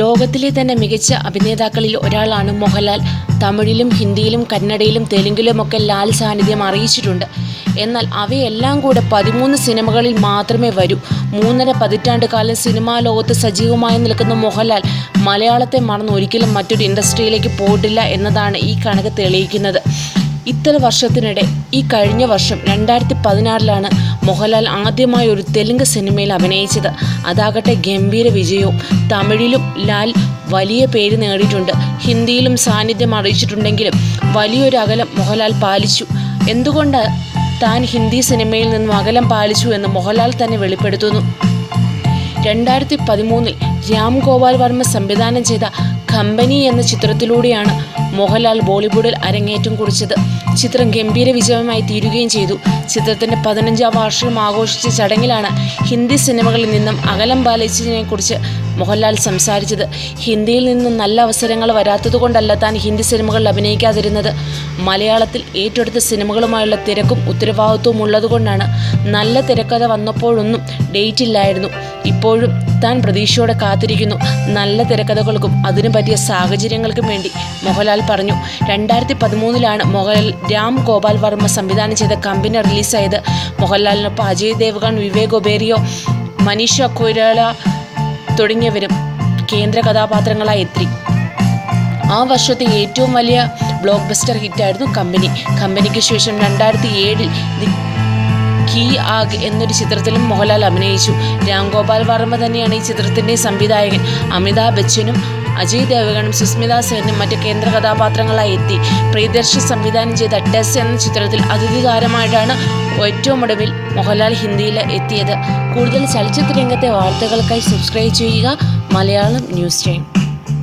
ലോകത്തിലെ തന്നെ മികച്ച അഭിനേതാക്കളിൽ ഒരാളാണ് മോഹൻലാൽ. തമിഴിലും ഹിന്ദിയിലും കന്നഡയിലും തെലുങ്കിലുമൊക്കെ ലാൽ സാന്നിധ്യം അറിയിച്ചിട്ടുണ്ട്. എന്നാൽ അവയെല്ലാം കൂടെ 13 സിനിമകളിൽ മാത്രമേ വരൂ. 3.5 പതിറ്റാണ്ട് കാലം സിനിമാ ലോകത്ത് സജീവമായി നിൽക്കുന്ന മോഹൻലാൽ മലയാളത്തെ മറന്ന് ഒരിക്കലും മറ്റൊരു ഇൻഡസ്ട്രിയിലേക്ക് പോയിട്ടില്ല എന്നതാണ് ഈ കണക്ക് തെളിയിക്കുന്നത്. ഇത്ര വർഷത്തിനിടെ ഈ കഴിഞ്ഞ വർഷം 2016 മോഹൻലാൽ ആദ്യമായി ഒരു തെലുങ്ക് സിനിമയിൽ അഭിനയിച്ചത്. അതാകട്ടെ ഗംഭീര വിജയവും. തമിഴിലും ലാൽ വലിയ പേര് നേടിയിട്ടുണ്ട്. ഹിന്ദിയിലും സാന്നിധ്യം അറിയിച്ചിട്ടുണ്ടെങ്കിലും വലിയൊരു അകലം മോഹൻലാൽ പാലിച്ചു. എന്തുകൊണ്ട് താൻ ഹിന്ദി സിനിമയിൽ നിന്നും അകലം പാലിച്ചു എന്ന് മോഹൻലാൽ തന്നെ വെളിപ്പെടുത്തുന്നു. 2013 രാം ഗോപാൽ വർമ്മ സംവിധാനം ചെയ്ത കമ്പനി എന്ന ചിത്രത്തിലൂടെയാണ് മോഹൻലാൽ ബോളിവുഡിൽ അരങ്ങേറ്റം കുറിച്ചത്. ചിത്രം ഗംഭീര വിജയമായി തീരുകയും ചെയ്തു. ചിത്രത്തിൻ്റെ 15ാം വാർഷികം ആഘോഷിച്ച ചടങ്ങിലാണ് ഹിന്ദി സിനിമകളിൽ നിന്നും അകലം പാലിച്ചതിനെക്കുറിച്ച് മോഹൻലാൽ സംസാരിച്ചത്. ഹിന്ദിയിൽ നിന്നും നല്ല അവസരങ്ങൾ വരാത്തതുകൊണ്ടല്ല താൻ ഹിന്ദി സിനിമകളിൽ അഭിനയിക്കാതിരുന്നത്. മലയാളത്തിൽ ഏറ്റെടുത്ത സിനിമകളുമായുള്ള തിരക്കും ഉത്തരവാദിത്വവും ഉള്ളതുകൊണ്ടാണ്. നല്ല തിരക്കഥ വന്നപ്പോഴൊന്നും ഡേറ്റ് ഇല്ലായിരുന്നു. ഇപ്പോഴും താൻ പ്രതീക്ഷയോടെ കാത്തിരിക്കുന്നു. നല്ല തിരക്കഥകൾക്കും അതിനു പറ്റിയ സാഹചര്യങ്ങൾക്കും വേണ്ടി മോഹൻലാൽ പറഞ്ഞു. 2013 രാം ഗോപാൽ വർമ്മ സംവിധാനം ചെയ്ത കമ്പനി റിലീസായത്. മോഹൻലാലിനൊപ്പം അജയ് ദേവ്ഗൺ, വിവേക് ഒബേറിയോ, മനീഷ കൊയ്രാല തുടങ്ങിയവരും കേന്ദ്ര കഥാപാത്രങ്ങളായി എത്തി. ആ വർഷത്തെ ഏറ്റവും വലിയ ബ്ലോക്ക് ബസ്റ്റർ ഹിറ്റായിരുന്നു കമ്പനി. കമ്പനിക്ക് ശേഷം 2007 കീ ആഗ് എന്നൊരു ചിത്രത്തിലും മോഹൻലാൽ അഭിനയിച്ചു. രാം ഗോപാൽ വർമ്മ തന്നെയാണ് ഈ ചിത്രത്തിൻ്റെ സംവിധായകൻ. അമിതാഭ് ബച്ചനും അജയ് ദേവ്ഗണും സുസ്മിത സെന്നും മറ്റ് കേന്ദ്ര കഥാപാത്രങ്ങളായി എത്തി. പ്രിയദർശൻ സംവിധാനം ചെയ്ത ടെസ് എന്ന ചിത്രത്തിൽ അതിഥി താരമായിട്ടാണ് ഏറ്റവും ഒടുവിൽ മോഹൻലാൽ ഹിന്ദിയിൽ എത്തിയത്. കൂടുതൽ ചലച്ചിത്ര രംഗത്തെ വാർത്തകൾക്കായി സബ്സ്ക്രൈബ് ചെയ്യുക മലയാളം ന്യൂസ് ടൈം.